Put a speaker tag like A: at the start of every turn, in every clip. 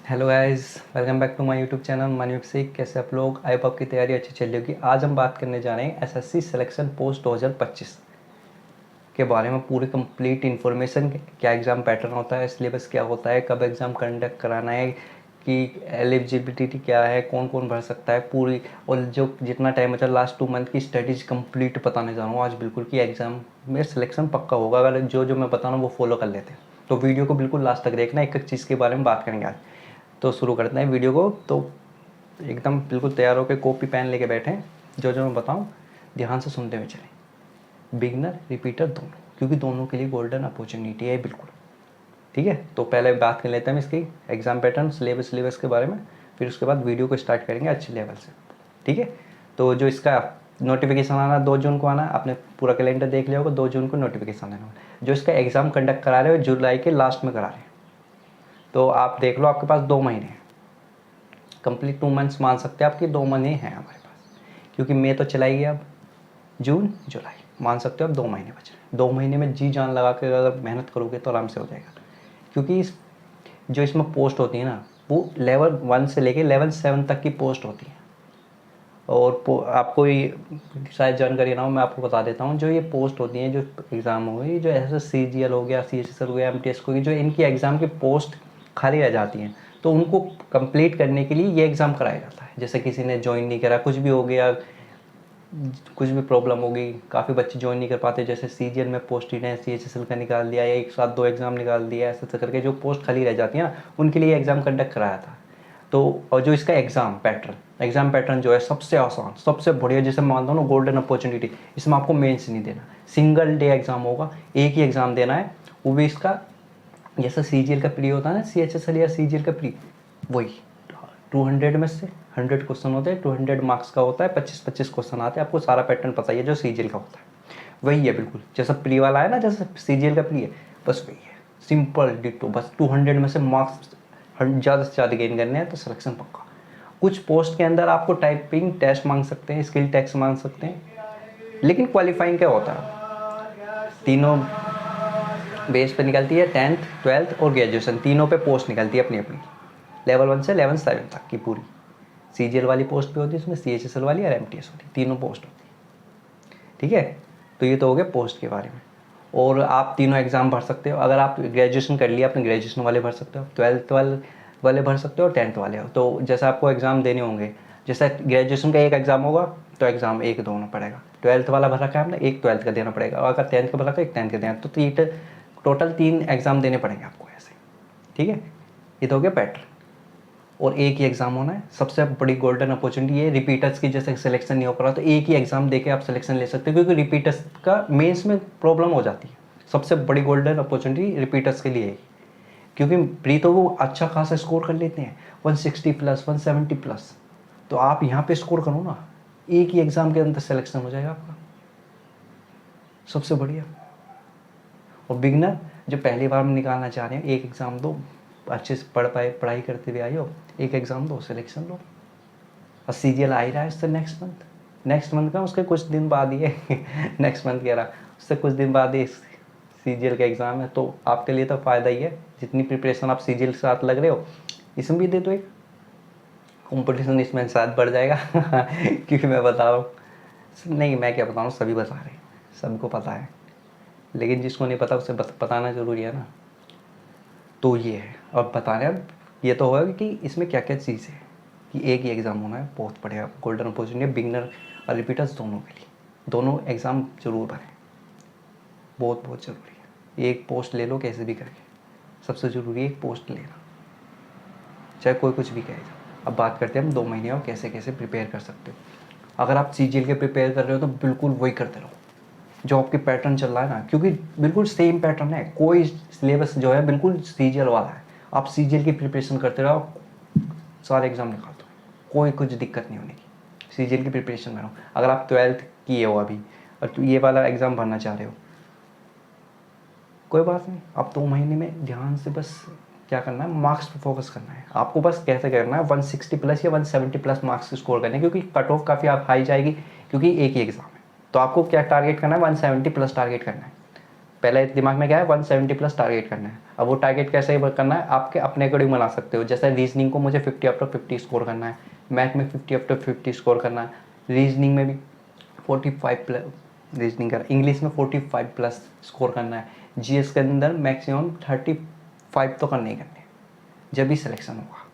A: Hello guys, welcome back to my YouTube channel Manveep Sikh. कैसे आप लोग? आई होप आपकी तैयारी अच्छी चल रही होगी। आज हम बात करने जा रहे हैं एसएससी सिलेक्शन पोस्ट 2025 के बारे में। पूरी कंप्लीट इन्फॉर्मेशन, क्या एग्ज़ाम पैटर्न होता है, सिलेबस क्या होता है, कब एग्ज़ाम कंडक्ट कराना है, कि एलिजिबिलिटी क्या है, कौन कौन भर सकता है पूरी, और जो जितना टाइम बचा लास्ट 2 मंथ की स्टडीज कंप्लीट बताने जा रहा हूँ आज बिल्कुल, कि एग्ज़ाम में सिलेक्शन पक्का होगा अगर जो जो मैं बता रहा हूँ वो फॉलो कर लेते हैं। तो वीडियो को बिल्कुल लास्ट तक देखना, एक एक चीज़ के बारे में बात करेंगे आज। तो शुरू करते हैं वीडियो को। तो एकदम बिल्कुल तैयार होकर कॉपी पेन लेके बैठें, जो जो मैं बताऊं ध्यान से सुनते हुए चलें। बिगनर रिपीटर दोनों, क्योंकि दोनों के लिए गोल्डन अपॉर्चुनिटी है बिल्कुल। ठीक है, तो पहले बात कर लेते हैं इसकी एग्जाम पैटर्न, सिलेबस के बारे में। फिर उसके बाद वीडियो को स्टार्ट करेंगे अच्छे लेवल से। ठीक है, तो जो इसका नोटिफिकेशन आना 2 जून को आना, आपने पूरा कैलेंडर देख लिया होगा। 2 जून को नोटिफिकेशन आना। जो इसका एग्ज़ाम कंडक्ट करा रहे हो जुलाई के लास्ट में करा रहे हैं, तो आप देख लो आपके पास 2 महीने हैं। कंप्लीट 2 मंथ्स मान सकते हैं आपके 2 महीने हैं हमारे पास, क्योंकि मई तो चला ही गया। अब जून जुलाई मान सकते हो, अब 2 महीने बचे हैं। 2 महीने में जी जान लगा कर अगर मेहनत करोगे तो आराम से हो जाएगा। क्योंकि जो इसमें पोस्ट होती है ना, वो लेवल 1 से लेके लेवल 7 तक की पोस्ट होती है। और आपको ये शायद जानकारी ना हो, मैं आपको बता देता हूँ। जो ये पोस्ट होती हैं, जो एग्ज़ाम हो गई, जो ऐसे CGL हो गया, CHSL हो गया, MTS हो गई, जो इनकी एग्ज़ाम की पोस्ट खाली रह जाती हैं, तो उनको कंप्लीट करने के लिए ये एग्ज़ाम कराया जाता है। जैसे किसी ने ज्वाइन नहीं करा, कुछ भी हो गया, कुछ भी प्रॉब्लम हो गई, काफ़ी बच्चे ज्वाइन नहीं कर पाते, जैसे CGL में पोस्ट ही नहीं, CHSL का निकाल दिया या एक साथ 2 एग्ज़ाम निकाल दिया, ऐसे करके जो पोस्ट खाली रह जाती है ना, उनके लिए एग्ज़ाम कंडक्ट कराया था। तो और जो इसका एग्ज़ाम पैटर्न जो है सबसे आसान, सबसे बढ़िया, जिसे मानता हूँ ना गोल्डन अपॉर्चुनिटी, इसमें आपको मेंस नहीं देना, सिंगल डे एग्ज़ाम होगा, एक ही एग्ज़ाम देना है। वो भी इसका जैसा CGL का प्री होता है ना, CHSL या CGL का प्री, वही 200 में से 100 क्वेश्चन होते हैं, 200 मार्क्स का होता है, 25-25 क्वेश्चन आते हैं। आपको सारा पैटर्न पता ही है जो CGL का होता है, वही है बिल्कुल जैसा प्री वाला है ना, जैसे CGL का प्री है, बस वही है, सिंपल डिटो। बस 200 में से मार्क्स ज़्यादा से ज़्यादा गेन करने हैं तो सिलेक्शन पक्का। कुछ पोस्ट के अंदर आपको टाइपिंग टेस्ट मांग सकते हैं, स्किल टेस्ट मांग सकते हैं, लेकिन क्वालिफाइंग क्या होता है, तीनों बेस पे निकलती है, 10th 12th और ग्रेजुएशन, तीनों पे पोस्ट निकलती है अपनी अपनी, लेवल 1 से लेवल 7 तक की पूरी। CGL वाली पोस्ट भी होती है उसमें, CHSL वाली और MTS होती है, तीनों पोस्ट होती है। ठीक है, तो ये तो हो गया पोस्ट के बारे में। और आप तीनों एग्ज़ाम भर सकते हो। अगर आप ग्रेजुएशन कर लिया, अपने ग्रेजुएशन वाले भर सकते हो, 12th वाले भर सकते हो, और 10th वाले हो। तो जैसे आपको एग्ज़ाम देने होंगे, जैसे ग्रेजुएशन का एक एग्ज़ाम होगा तो एग्ज़ाम एक दोनों पड़ेगा। 12th वाला भर रखा है आपने, एक 12th का देना पड़ेगा, और अगर 10th का भर रखा है एक 10th का देना, तो टोटल 3 एग्ज़ाम देने पड़ेंगे आपको ऐसे। ठीक है, ये तो हो गया पैटर्न। और एक ही एग्ज़ाम होना है, सबसे बड़ी गोल्डन अपॉर्चुनिटी है। रिपीटर्स की जैसे सिलेक्शन नहीं हो पा रहा, तो एक ही एग्ज़ाम देके आप सिलेक्शन ले सकते हो, क्योंकि रिपीटर्स का मेंस में प्रॉब्लम हो जाती है। सबसे बड़ी गोल्डन अपॉर्चुनिटी रिपीटर्स के लिए है, क्योंकि प्री तो वो अच्छा खासा स्कोर कर लेते हैं, 160 प्लस 170 प्लस। तो आप यहाँ पे स्कोर करो ना, एक ही एग्ज़ाम के अंदर सिलेक्शन हो जाएगा आपका, सबसे बढ़िया। और बिगनर जो पहली बार में निकालना चाह रहे हैं, एक एग्ज़ाम दो, अच्छे से पढ़ाई करते हुए आइए, एक एग्ज़ाम दो, सिलेक्शन लो। और CGL आ ही रहा है इससे नेक्स्ट मंथ का, उसके कुछ दिन बाद ही है नेक्स्ट मंथ कह रहा, उससे कुछ दिन बाद ही CGL का एग्ज़ाम है। तो आपके लिए तो फ़ायदा ही है, जितनी प्रिपरेशन आप CGL के साथ लग रहे हो, इसमें भी दे दो एक, कंपटीशन इसमें साथ बढ़ जाएगा क्योंकि मैं बता रहा हूँ, नहीं मैं क्या बता रहा हूँ, सभी बता रहे हैं, सबको पता है, लेकिन जिसको नहीं पता उसे बताना ज़रूरी है ना। तो ये है, अब बताने, अब ये तो होगा कि इसमें क्या क्या चीज़ है, कि एक ही एग्ज़ाम होना है, बहुत बढ़िया गोल्डन अपॉर्चुनिटी है बिगनर और रिपीटर्स दोनों के लिए। दोनों एग्ज़ाम ज़रूर भरें, बहुत बहुत ज़रूरी है। एक पोस्ट ले लो कैसे भी करके, सबसे ज़रूरी है एक पोस्ट लेना, चाहे कोई कुछ भी कहे जाए। अब बात करते हैं हम 2 महीने और कैसे कैसे प्रिपेयर कर सकते हो। अगर आप CGL के प्रिपेयर कर रहे हो तो बिल्कुल वही करते रहो जो आपके पैटर्न चल रहा है ना, क्योंकि बिल्कुल सेम पैटर्न है, कोई सिलेबस जो है बिल्कुल CGL वाला है। आप CGL की प्रिपरेशन करते रहो, सारे एग्ज़ाम निकाल दो, कोई कुछ दिक्कत नहीं होने की। CGL की प्रिपरेशन में रहो। अगर आप 12th किए हो अभी और तो ये वाला एग्ज़ाम भरना चाह रहे हो, कोई बात नहीं, आप 2 महीने में ध्यान से बस क्या करना है, मार्क्स पे फोकस करना है आपको। बस कैसे करना है, 160 प्लस या 170 प्लस मार्क्स स्कोर करने हैं, क्योंकि कट ऑफ काफ़ी आप हाई जाएगी, क्योंकि एक ही एग्ज़ाम है। तो आपको क्या टारगेट करना है, 170 प्लस टारगेट करना है। पहले दिमाग में क्या है 170 प्लस टारगेट करना है। अब वो टारगेट कैसे करना है आपके अपने अकॉर्डिंग बना सकते हो। जैसे रीजनिंग को मुझे 50 आउट ऑफ 50 स्कोर करना है, मैथ में 50 आउट ऑफ 50 स्कोर करना है, रीजनिंग में भी 45 प्लस रीजनिंग कर, इंग्लिश में 45 प्लस स्कोर करना है, जीएस के अंदर मैक्सिमम 35 तो करने ही करने, जब भी सिलेक्शन होगा।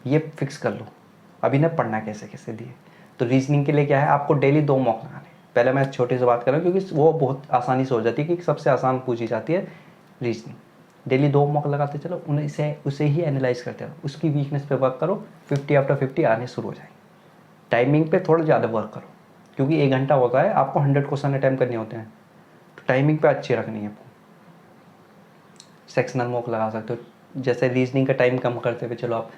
A: ये फिक्स कर लो अभी ना पढ़ना कैसे कैसे दिए। तो रीजनिंग के लिए क्या है, आपको डेली 2 मॉक लगाने। पहले मैं छोटे से बात कर रहा हूँ क्योंकि वो बहुत आसानी से हो जाती है, कि सबसे आसान पूछी जाती है रीजनिंग। डेली 2 मॉक लगाते चलो, उन्हें इसे उसे ही एनालाइज करते रहो, उसकी वीकनेस पे वर्क करो, 50 आफ्टर 50 आने शुरू हो जाएंगे। टाइमिंग पे थोड़ा ज़्यादा वर्क करो, क्योंकि 1 घंटा होता है, आपको 100 क्वेश्चन अटैम्प्ट करने होते हैं, तो टाइमिंग पे अच्छी रखनी है आपको। सेक्शनल मॉक लगा सकते हो। जैसे रीजनिंग का टाइम कम करते हुए चलो, आप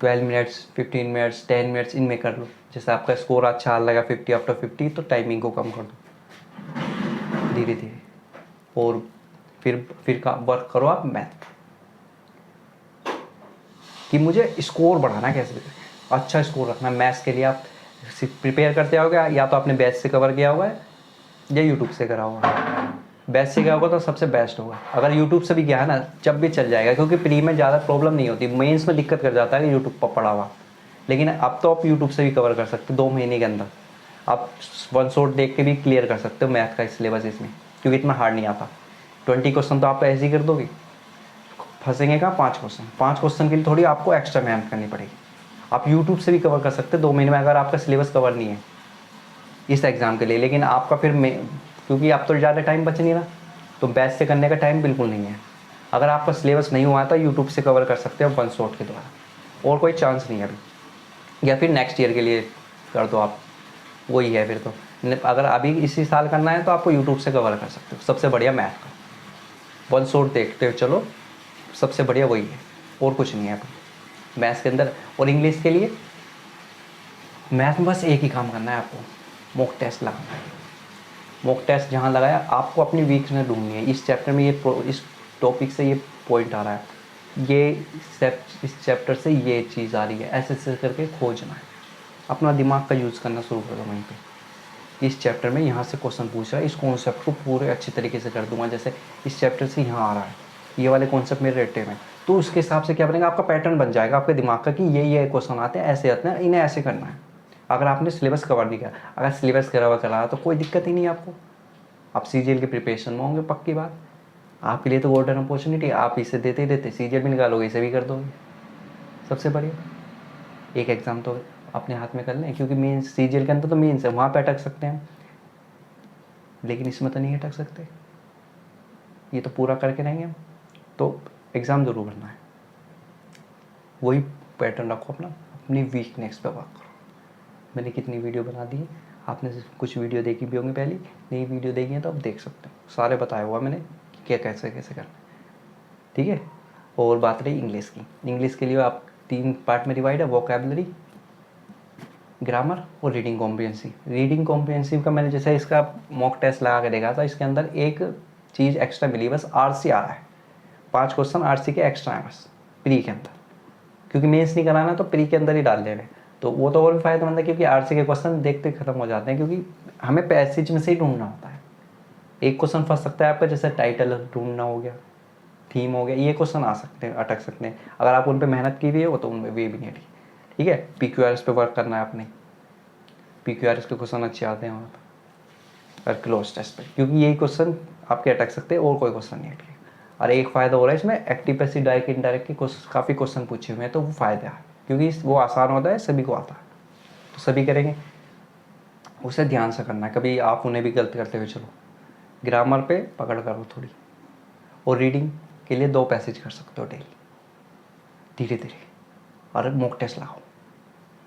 A: 12 मिनट्स, 15 मिनट्स, 10 मिनट्स इनमें कर लो। जैसे आपका स्कोर अच्छा लगा 50 आफ्टर 50, तो टाइमिंग को कम कर दो धीरे धीरे। और फिर का वर्क करो आप मैथ, कि मुझे स्कोर बढ़ाना है कैसे, अच्छा स्कोर रखना। मैथ्स के लिए आप प्रिपेयर करते आओगे, या तो आपने बैच से कवर किया होगा या यूट्यूब से करा होगा। बैच से गया होगा तो सबसे बेस्ट होगा। अगर यूट्यूब से भी गया है ना, जब भी चल जाएगा, क्योंकि प्री में ज़्यादा प्रॉब्लम नहीं होती, मेंस में दिक्कत कर जाता है कि यूट्यूब पर पढ़ा हुआ। लेकिन अब तो आप यूट्यूब से भी कवर कर सकते हो 2 महीने के अंदर। आप वन शॉट देख के भी क्लियर कर सकते हो मैथ का सिलेबस इसमें, क्योंकि इतना हार्ड नहीं आता। 20 क्वेश्चन तो आप ऐसे ही कर दोगे, फंसेंगे कहाँ 5 क्वेश्चन। 5 क्वेश्चन के लिए थोड़ी आपको एक्स्ट्रा मेहनत करनी पड़ेगी। आप यूट्यूब से भी कवर कर सकते हो 2 महीने में, अगर आपका सिलेबस कवर नहीं है इस एग्ज़ाम के लिए। लेकिन आपका फिर क्योंकि आप तो ज़्यादा टाइम बच नहीं रहा, तो बैच से करने का टाइम बिल्कुल नहीं है। अगर आपका सिलेबस नहीं हुआ तो यूट्यूब से कवर कर सकते हो वन शॉट के द्वारा, और कोई चांस नहीं है अभी। या फिर नेक्स्ट ईयर के लिए कर दो आप, वही है फिर तो। अगर अभी इसी साल करना है तो आपको यूट्यूब से कवर कर सकते हो। सबसे बढ़िया मैथ का वन शॉट देखते हो चलो, सबसे बढ़िया वही है, और कुछ नहीं है अभी मैथ्स के अंदर। और इंग्लिश के लिए मैथ में बस एक ही काम करना है आपको, मॉक टेस्ट लगाना है। मॉक टेस्ट जहाँ लगाया, आपको अपनी वीकनेस ढूंढनी है। इस चैप्टर में इस टॉपिक से ये पॉइंट आ रहा है, ये इस चैप्टर से ये चीज़ आ रही है, ऐसे ऐसे करके खोजना है। अपना दिमाग का यूज़ करना शुरू कर दो वहीं पे। इस चैप्टर में यहाँ से क्वेश्चन पूछ रहा है, इस कॉन्सेप्ट को पूरे अच्छी तरीके से कर दूंगा। जैसे इस चैप्टर से यहाँ आ रहा है, ये वाले कॉन्सेप्ट मेरे रेटे में, तो उसके हिसाब से क्या बनेगा, आपका पैटर्न बन जाएगा आपके दिमाग का, कि ये क्वेश्चन आते हैं, ऐसे आते हैं, इन्हें ऐसे करना है। अगर आपने सिलेबस कवर नहीं किया, अगर सिलेबस करा हुआ करा तो कोई दिक्कत ही नहीं है आपको। आप सीजीएल के प्रिपरेशन में होंगे, पक्की बात। आपके लिए तो गोल्डन अपॉर्चुनिटी, आप इसे देते ही देते सीजीएल भी निकालोगे, इसे भी कर दोगे, सबसे बढ़िया। एक एग्ज़ाम तो अपने हाथ में कर लें, क्योंकि मेंस सीजीएल के अंदर तो मेंस है, वहाँ पे अटक सकते हैं, लेकिन इसमें तो नहीं अटक सकते। ये तो पूरा करके रहेंगे हम, तो एग्ज़ाम ज़रूर करना है। वही पैटर्न रखो अपना, अपनी वीकनेस पे वर्क करो। मैंने कितनी वीडियो बना दी है, आपने कुछ वीडियो देखी भी होंगी, पहली नई वीडियो देखी है तो आप देख सकते हो, सारे बताया हुआ मैंने कि क्या कैसे कैसे करना है, ठीक है। और बात रही इंग्लिश की, इंग्लिश के लिए आप 3 पार्ट में डिवाइड है, वोकैबुलरी, ग्रामर और रीडिंग कॉम्प्रिहेंसिव। रीडिंग कॉम्प्रिहेंसिव का मैंने जैसे इसका मॉक टेस्ट लगा के देखा था, इसके अंदर एक चीज़ एक्स्ट्रा मिली, बस आरसी आ रहा है, 5 क्वेश्चन आरसी के एक्स्ट्रा है बस प्री के अंदर, क्योंकि मेंस नहीं कराना तो प्री के अंदर ही डाल देंगे। तो वो तो और भी फायदेमंद है, क्योंकि आरसी के क्वेश्चन देखते खत्म हो जाते हैं, क्योंकि हमें पैसेज में से ही ढूंढना होता है। एक क्वेश्चन फंस सकता है आपका, जैसे टाइटल ढूंढना हो गया, थीम हो गया, ये क्वेश्चन आ सकते हैं, अटक सकते हैं। अगर आप उन पर मेहनत की भी हो तो उनमें वे भी नहीं अटकी, ठीक है। PQRS पे वर्क करना है आपने, PQRS के क्वेश्चन अच्छे आते हैं वहाँ पर, और क्लोज टेस्ट पे, क्योंकि यही क्वेश्चन आपके अटक सकते हैं, और कोई क्वेश्चन नहीं अटके। और एक फ़ायदा हो रहा है इसमें, एक्टिव पैसिव डायरेक्ट इनडायरेक्ट के काफ़ी क्वेश्चन पूछे हुए हैं, तो वो फ़ायदा है, क्योंकि वो आसान होता है, सभी को आता है, तो सभी करेंगे। उसे ध्यान से करना है, कभी आप उन्हें भी गलत करते हुए चलो। ग्रामर पे पकड़ करो थोड़ी, और रीडिंग के लिए 2 पैसेज कर सकते हो डेली, धीरे धीरे। और मॉक टेस्ट लगाओ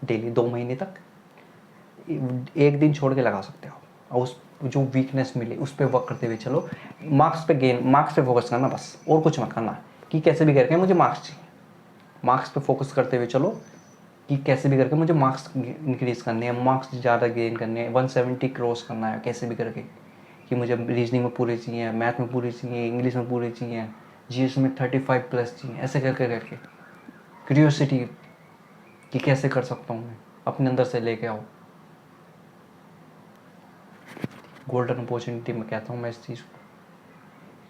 A: डेली 2 महीने तक, एक दिन छोड़ के लगा सकते हो, और उस जो वीकनेस मिले उस पर वर्क करते हुए चलो। मार्क्स पे फोकस करना बस, और कुछ मत करना कि कैसे भी करके मुझे मार्क्स चाहिए। मार्क्स पे फोकस करते हुए चलो, कि कैसे भी करके मुझे मार्क्स इंक्रीज़ करने हैं, मार्क्स ज़्यादा गेन करने हैं, 170 क्रॉस करना है कैसे भी करके, कि मुझे रीजनिंग में पूरे चाहिए, मैथ में पूरे चाहिए, इंग्लिश में पूरे चाहिए, जीएस में 35 प्लस चाहिए, ऐसे करके करके क्यूरियोसिटी कि कैसे कर सकता हूँ मैं, अपने अंदर से लेके आओ। गोल्डन अपॉर्चुनिटी में कहता हूँ मैं इस चीज़ को।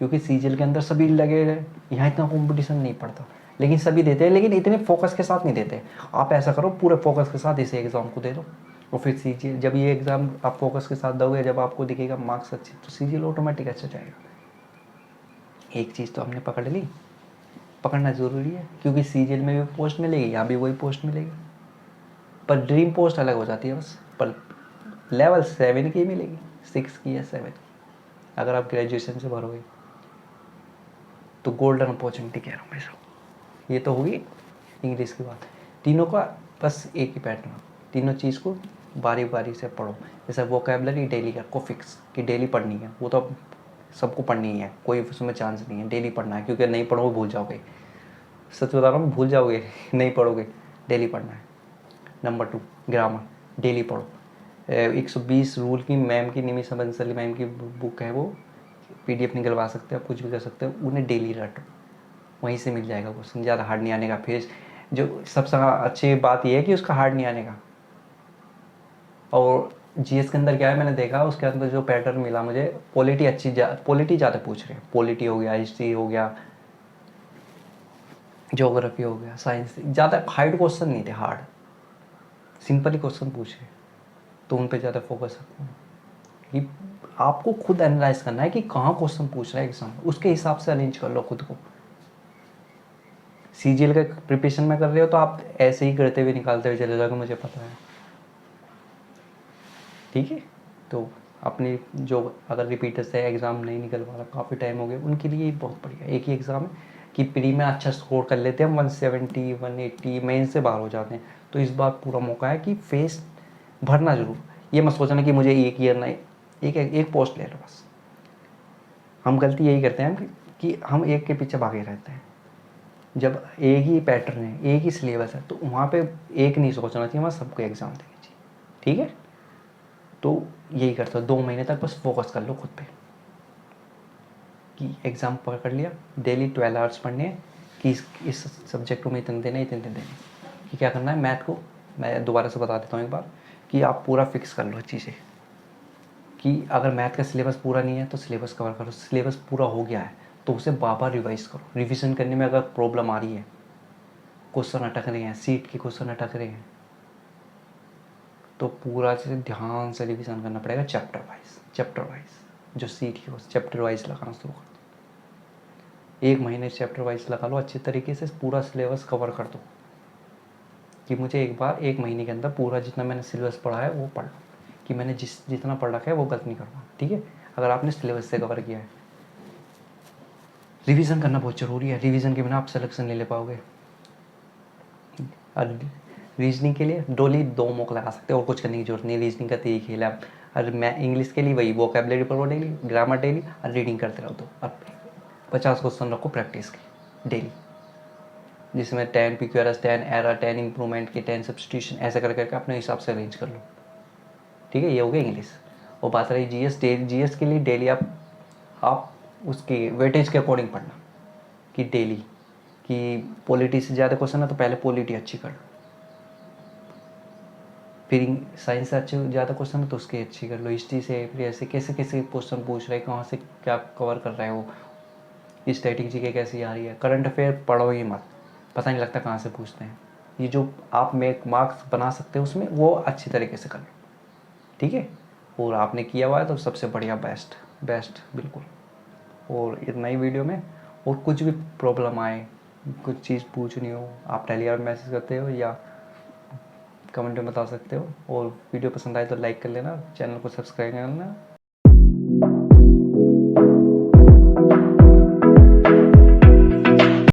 A: क्योंकि सीजीएल के अंदर सभी लगे गए, यहाँ इतना कंपटीशन नहीं पड़ता, लेकिन सभी देते हैं, लेकिन इतने फोकस के साथ नहीं देते। आप ऐसा करो, पूरे फोकस के साथ इसे एग्ज़ाम को दे दो, और फिर सीजीएल, जब ये एग्ज़ाम आप फोकस के साथ दोगे, जब आपको दिखेगा मार्क्स अच्छे, तो सीजीएल ऑटोमेटिक अच्छा जाएगा। एक चीज़ तो हमने पकड़ ली, पकड़ना ज़रूरी है, क्योंकि सीजीएल में भी पोस्ट मिलेगी, यहाँ भी वही पोस्ट मिलेगी, पर ड्रीम पोस्ट अलग हो जाती है बस। पर लेवल 7 की मिलेगी, 6 की या 7 की, अगर आप ग्रेजुएशन से भरोगे तो गोल्डन अपॉर्चुनिटी कह रहा हूँ भाई साहब। ये तो हुई इंग्लिश की बात। तीनों का बस एक ही पैटर्न, तीनों चीज़ को बारी बारी से पढ़ो। जैसे वोकैबलरी डेली को फिक्स कि डेली पढ़नी है, वो तो अब सबको पढ़नी है, कोई उसमें चांस नहीं है, डेली पढ़ना है, क्योंकि नहीं पढ़ोगे भूल जाओगे। सच बता रहा हूँ, भूल जाओगे नहीं पढ़ोगे, डेली पढ़ना है। नंबर 2, ग्रामर डेली पढ़ो। 120 रूल की मैम की, निमिषा बंसली मैम की बुक है, वो पीडीएफ निकलवा सकते हो, आप कुछ भी कर सकते हो, उन्हें डेली रटो, वहीं से मिल जाएगा क्वेश्चन, ज़्यादा हार्ड नहीं आने का। फिर जो सबसे अच्छी बात यह है कि उसका हार्ड नहीं आने का। और जीएस के अंदर क्या है, मैंने देखा उसके अंदर जो पैटर्न मिला मुझे, पॉलिटी ज़्यादा पूछ रहे हैं। पॉलिटी हो गया, हिस्ट्री हो गया, ज्योग्राफी हो गया, साइंस, ज़्यादा हार्ड क्वेश्चन नहीं थे, हार्ड सिंपल ही क्वेश्चन पूछ रहे, तो उन पे ज़्यादा फोकस रखो। कि आपको खुद एनालाइज करना है कि कहाँ क्वेश्चन पूछ रहा है एग्जाम, उसके हिसाब से अरेंज कर लो खुद को। सीजीएल का प्रिपरेशन में कर रहे हो तो आप ऐसे ही करते हुए निकालते हुए चले जाओगे, मुझे पता है, ठीक है। तो अपनी जो अगर रिपीटर से एग्ज़ाम नहीं निकल पा रहा, काफ़ी टाइम हो गया, उनके लिए बहुत बढ़िया एक ही एग्ज़ाम है कि प्री में अच्छा स्कोर कर लेते हैं हम, 170 180 मेन से बाहर हो जाते हैं। तो इस बार पूरा मौका है कि फेस भरना जरूर। ये मत सोचना कि मुझे एक ईयर नहीं, एक पोस्ट ले लो बस। हम गलती यही करते हैं कि हम एक के पीछे भागे रहते हैं। जब एक ही पैटर्न है, एक ही सिलेबस है, तो वहाँ पे एक नहीं सोचना चाहिए, वहाँ सबको एग्ज़ाम देनी चाहिए, ठीक है। तो यही करते हो, 2 महीने तक बस फोकस कर लो खुद पे कि एग्ज़ाम पकड़ लिया, डेली 12 आवर्स पढ़ने हैं, कि इस सब्जेक्ट में इतने देने इतने देने, कि क्या करना है। मैथ को मैं दोबारा से बता देता हूँ एक बार, कि आप पूरा फिक्स कर लो चीज़ें, कि अगर मैथ का सिलेबस पूरा नहीं है तो सिलेबस कवर करो, सिलेबस पूरा हो गया है तो उसे बार बार रिवाइज करो। रिविज़न करने में अगर प्रॉब्लम आ रही है, क्वेश्चन अटक रहे हैं, सीट के क्वेश्चन अटक रहे हैं, तो पूरा से ध्यान से रिवीजन करना पड़ेगा, चैप्टर वाइज जो सीट की चैप्टर वाइज लगाना शुरू कर दो। 1 महीने चैप्टर वाइज लगा लो, अच्छे तरीके से पूरा सिलेबस कवर कर दो, कि मुझे एक बार 1 महीने के अंदर पूरा जितना मैंने सिलेबस पढ़ा है वो पढ़ लो, कि मैंने जितना पढ़ रखा है वो गलत नहीं करना, ठीक है। अगर आपने सिलेबस से कवर किया है, रिवीजन करना बहुत ज़रूरी है, रिवीजन के बिना आप सिलेक्शन नहीं ले पाओगे। और रीजनिंग के लिए डोली 2 मॉक लगा सकते हो, और कुछ करने की जरूरत नहीं, रीजनिंग का तो यही खेल है। और मैं इंग्लिश के लिए वही वोकैबुलरी पढ़ो डेली, ग्रामर डेली, और रीडिंग करते रहो। तो अब 50 क्वेश्चन रखो प्रैक्टिस की डेली, जिसमें 10 PQRS, 10 एरर, 10 इंप्रूवमेंट के, 10 सब्स्टिट्यूशन, ऐसा कर करके अपने हिसाब से अरेंज कर लो, ठीक है। ये हो गया इंग्लिश। और बात रही जीएस, जीएस के लिए डेली आप उसकी वेटेज के अकॉर्डिंग पढ़ना, कि डेली कि पॉलिटी से ज़्यादा क्वेश्चन है तो पहले पॉलिटी अच्छी कर लो, फिर साइंस से अच्छे ज़्यादा क्वेश्चन है तो उसकी अच्छी कर लो, हिस्ट्री से फिर ऐसे कैसे कैसे क्वेश्चन पूछ रहे हैं, कहाँ से क्या कवर कर रहा है वो, स्ट्रेटेजी के कैसी आ रही है। करंट अफेयर पढ़ो ही मत, पता नहीं लगता कहाँ से पूछते हैं। ये जो आप मार्क्स बना सकते हो उसमें, वो अच्छी तरीके से कर लो, ठीक है। और आपने किया हुआ है तो सबसे बढ़िया, बेस्ट बिल्कुल। और इतना ही वीडियो में, और कुछ भी प्रॉब्लम आए, कुछ चीज़ पूछनी हो, आप टेलीग्राम मैसेज करते हो या कमेंट में बता सकते हो। और वीडियो पसंद आए तो लाइक कर लेना, चैनल को सब्सक्राइब कर लेना।